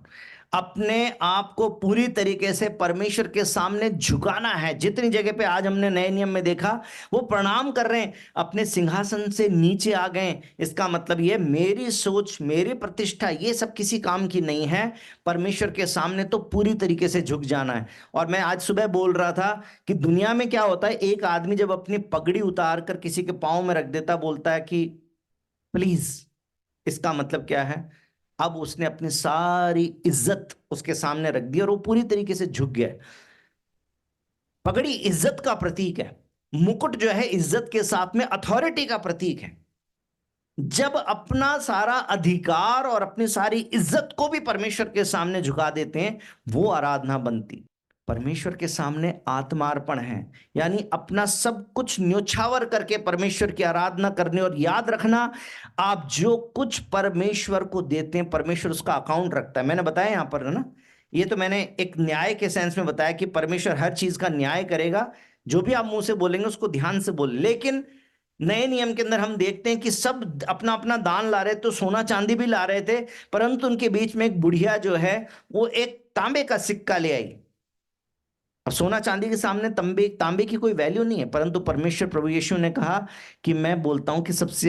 अपने आप को पूरी तरीके से परमेश्वर के सामने झुकाना है। जितनी जगह पे आज हमने नए नियम में देखा, वो प्रणाम कर रहे हैं, अपने सिंहासन से नीचे आ गए। इसका मतलब ये, मेरी सोच, मेरी प्रतिष्ठा, ये सब किसी काम की नहीं है। परमेश्वर के सामने तो पूरी तरीके से झुक जाना है। और मैं आज सुबह बोल रहा था कि दुनिया में क्या होता है, एक आदमी जब अपनी पगड़ी उतार कर किसी के पाँव में रख देता, बोलता है कि प्लीज, इसका मतलब क्या है? अब उसने अपनी सारी इज्जत उसके सामने रख दी और वो पूरी तरीके से झुक गया। पगड़ी इज्जत का प्रतीक है। मुकुट जो है इज्जत के साथ में अथॉरिटी का प्रतीक है। जब अपना सारा अधिकार और अपनी सारी इज्जत को भी परमेश्वर के सामने झुका देते हैं, वो आराधना बनती। परमेश्वर के सामने आत्मार्पण है, यानी अपना सब कुछ न्योछावर करके परमेश्वर की आराधना करने। और याद रखना, आप जो कुछ परमेश्वर को देते हैं, परमेश्वर उसका अकाउंट रखता है। मैंने बताया यहां पर, है ना, ये तो मैंने एक न्याय के सेंस में बताया कि परमेश्वर हर चीज का न्याय करेगा। जो भी आप मुंह से बोलेंगे उसको ध्यान से बोले। लेकिन नए नियम के अंदर हम देखते हैं कि सब अपना अपना दान ला रहे, तो सोना चांदी भी ला रहे थे, परंतु उनके बीच में एक बुढ़िया जो है वो एक तांबे का सिक्का ले आई। अब सोना चांदी के सामने तांबे की कोई वैल्यू नहीं है, परंतु परमेश्वर प्रभु यीशु ने कहा कि मैं बोलता हूं कि सबसे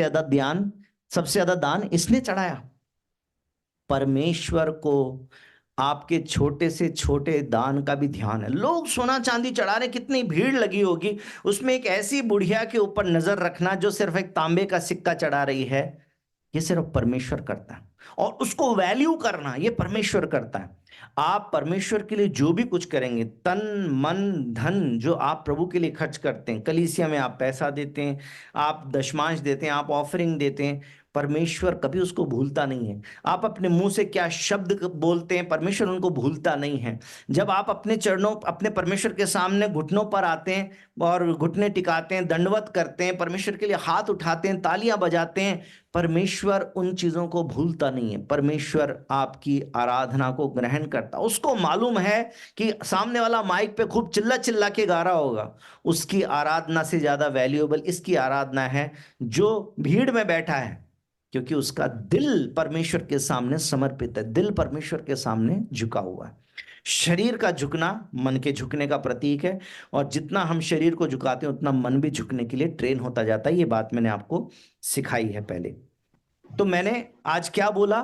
ज्यादा दान इसने चढ़ाया। परमेश्वर को आपके छोटे से छोटे दान का भी ध्यान है। लोग सोना चांदी चढ़ा रहे, कितनी भीड़ लगी होगी, उसमें एक ऐसी बुढ़िया के ऊपर नजर रखना जो सिर्फ एक तांबे का सिक्का चढ़ा रही है, ये सिर्फ परमेश्वर करता है। और उसको वैल्यू करना, ये परमेश्वर करता है। आप परमेश्वर के लिए जो भी कुछ करेंगे, तन मन धन जो आप प्रभु के लिए खर्च करते हैं, कलीसिया में आप पैसा देते हैं, आप दशमांश देते हैं, आप ऑफरिंग देते हैं, परमेश्वर कभी उसको भूलता नहीं है। आप अपने मुंह से क्या शब्द बोलते हैं, परमेश्वर उनको भूलता नहीं है। जब आप अपने चरणों, अपने परमेश्वर के सामने घुटनों पर आते हैं और घुटने टिकाते हैं, दंडवत करते हैं, परमेश्वर के लिए हाथ उठाते हैं, तालियां बजाते हैं, परमेश्वर उन चीजों को भूलता नहीं है। परमेश्वर आपकी आराधना को ग्रहण करता। उसको मालूम है कि सामने वाला माइक पे खूब चिल्ला चिल्ला के गा रहा होगा, उसकी आराधना से ज्यादा वैल्यूएबल इसकी आराधना है जो भीड़ में बैठा है, क्योंकि उसका दिल परमेश्वर के सामने समर्पित है, दिल परमेश्वर के सामने झुका हुआ है। शरीर का झुकना मन के झुकने का प्रतीक है, और जितना हम शरीर को झुकाते हैं उतना मन भी झुकने के लिए ट्रेन होता जाता है। ये बात मैंने आपको सिखाई है पहले। तो मैंने आज क्या बोला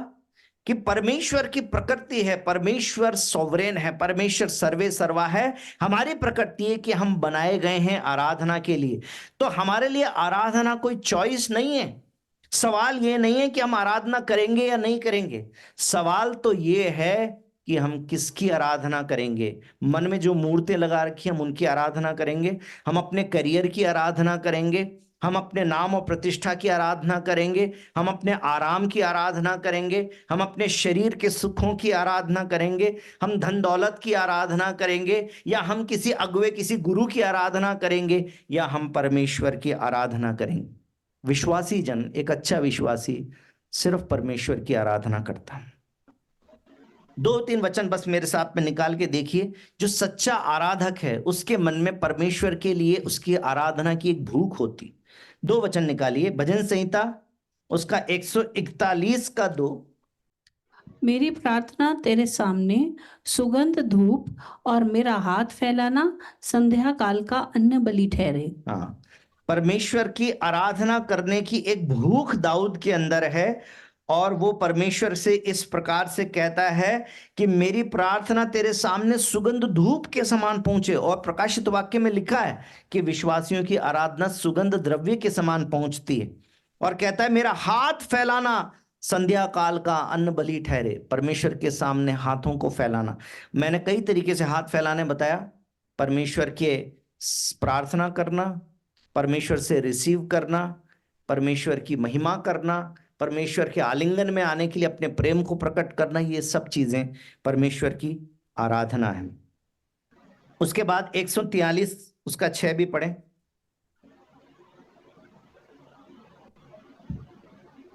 कि परमेश्वर की प्रकृति है, परमेश्वर सॉवरेन है, परमेश्वर सर्वे सर्वा है। हमारी प्रकृति है कि हम बनाए गए हैं आराधना के लिए। तो हमारे लिए आराधना कोई चॉइस नहीं है। सवाल ये नहीं है कि हम आराधना करेंगे या नहीं करेंगे, सवाल तो ये है कि हम किसकी आराधना करेंगे। मन में जो मूर्तें लगा रखी हम उनकी आराधना करेंगे, हम अपने करियर की आराधना करेंगे, हम अपने नाम और प्रतिष्ठा की आराधना करेंगे, हम अपने आराम की आराधना करेंगे, हम अपने शरीर के सुखों की आराधना करेंगे, हम धन दौलत की आराधना करेंगे, या हम किसी अगुवे किसी गुरु की आराधना करेंगे, या हम परमेश्वर की आराधना करेंगे। विश्वासी जन, एक अच्छा विश्वासी सिर्फ परमेश्वर की आराधना करता है। 2-3 वचन बस मेरे साथ में निकाल के देखिए। जो सच्चा आराधक है उसके मन में परमेश्वर के लिए उसकी आराधना की एक भूख होती। 2 वचन निकालिए, भजन संहिता उसका 141 का 2। मेरी प्रार्थना तेरे सामने सुगंध धूप और मेरा हाथ फैलाना संध्या काल का अन्न बलि ठहरे। हाँ, परमेश्वर की आराधना करने की एक भूख दाऊद के अंदर है, और वो परमेश्वर से इस प्रकार से कहता है कि मेरी प्रार्थना तेरे सामने सुगंध धूप के समान पहुंचे। और प्रकाशित वाक्य में लिखा है कि विश्वासियों की आराधना सुगंध द्रव्य के समान पहुंचती है। और कहता है मेरा हाथ फैलाना संध्या काल का अन्न बलि ठहरे। परमेश्वर के सामने हाथों को फैलाना, मैंने कई तरीके से हाथ फैलाने बताया। परमेश्वर के प्रार्थना करना, परमेश्वर से रिसीव करना, परमेश्वर की महिमा करना, परमेश्वर के आलिंगन में आने के लिए अपने प्रेम को प्रकट करना, ये सब चीजें परमेश्वर की आराधना है। उसके बाद 143 उसका 6 भी पढ़ें।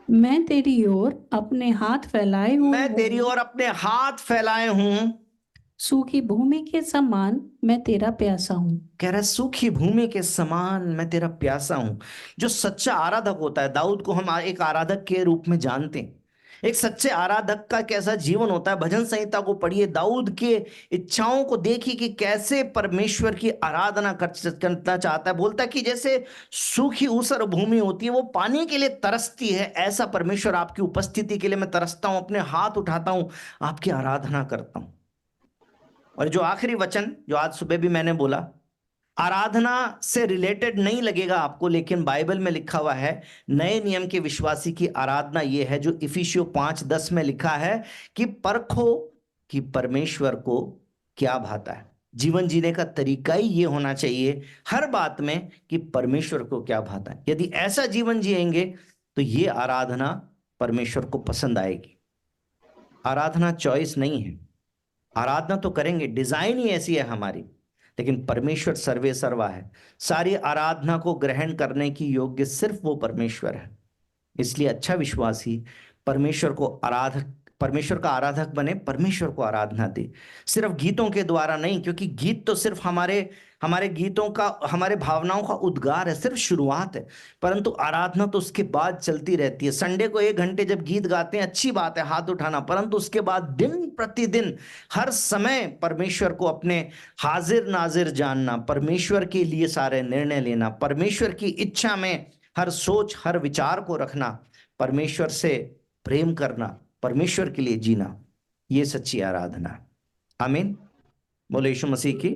मैं तेरी ओर अपने हाथ फैलाए हुए मैं तेरी ओर अपने हाथ फैलाए हूं, सूखी भूमि के समान मैं तेरा प्यासा हूं। कह रहा है सूखी भूमि के समान मैं तेरा प्यासा हूं। जो सच्चा आराधक होता है, दाऊद को हम एक आराधक के रूप में जानते हैं। एक सच्चे आराधक का कैसा जीवन होता है, भजन संहिता को पढ़िए, दाऊद के इच्छाओं को देखिए कि कैसे परमेश्वर की आराधना करना चाहता है। बोलता है कि जैसे सूखी ऊसर भूमि होती है, वो पानी के लिए तरसती है, ऐसा परमेश्वर आपकी उपस्थिति के लिए मैं तरसता हूं, अपने हाथ उठाता हूं, आपकी आराधना करता हूं। और जो आखिरी वचन जो आज सुबह भी मैंने बोला, आराधना से रिलेटेड नहीं लगेगा आपको, लेकिन बाइबल में लिखा हुआ है, नए नियम के विश्वासी की आराधना यह है जो इफिसियों 5:10 में लिखा है कि परखो कि परमेश्वर को क्या भाता है। जीवन जीने का तरीका ही ये होना चाहिए हर बात में कि परमेश्वर को क्या भाता है। यदि ऐसा जीवन जिएंगे तो ये आराधना परमेश्वर को पसंद आएगी। आराधना चॉइस नहीं है, आराधना तो करेंगे, डिजाइन ही ऐसी है हमारी, लेकिन परमेश्वर सर्वे सर्वा है। सारी आराधना को ग्रहण करने की योग्य सिर्फ वो परमेश्वर है। इसलिए अच्छा विश्वासी परमेश्वर का आराधक बने, परमेश्वर को आराधना दे, सिर्फ गीतों के द्वारा नहीं, क्योंकि गीत तो सिर्फ हमारे गीतों का, हमारे भावनाओं का उद्गार है, सिर्फ शुरुआत है, परंतु आराधना तो उसके बाद चलती रहती है। संडे को 1 घंटे जब गीत गाते हैं अच्छी बात है, हाथ उठाना, परंतु उसके बाद दिन प्रतिदिन हर समय परमेश्वर को अपने हाजिर नाजिर जानना, परमेश्वर के लिए सारे निर्णय लेना, परमेश्वर की इच्छा में हर सोच हर विचार को रखना, परमेश्वर से प्रेम करना, परमेश्वर के लिए जीना, ये सच्ची आराधना। आमीन। बोले यीशु मसीह की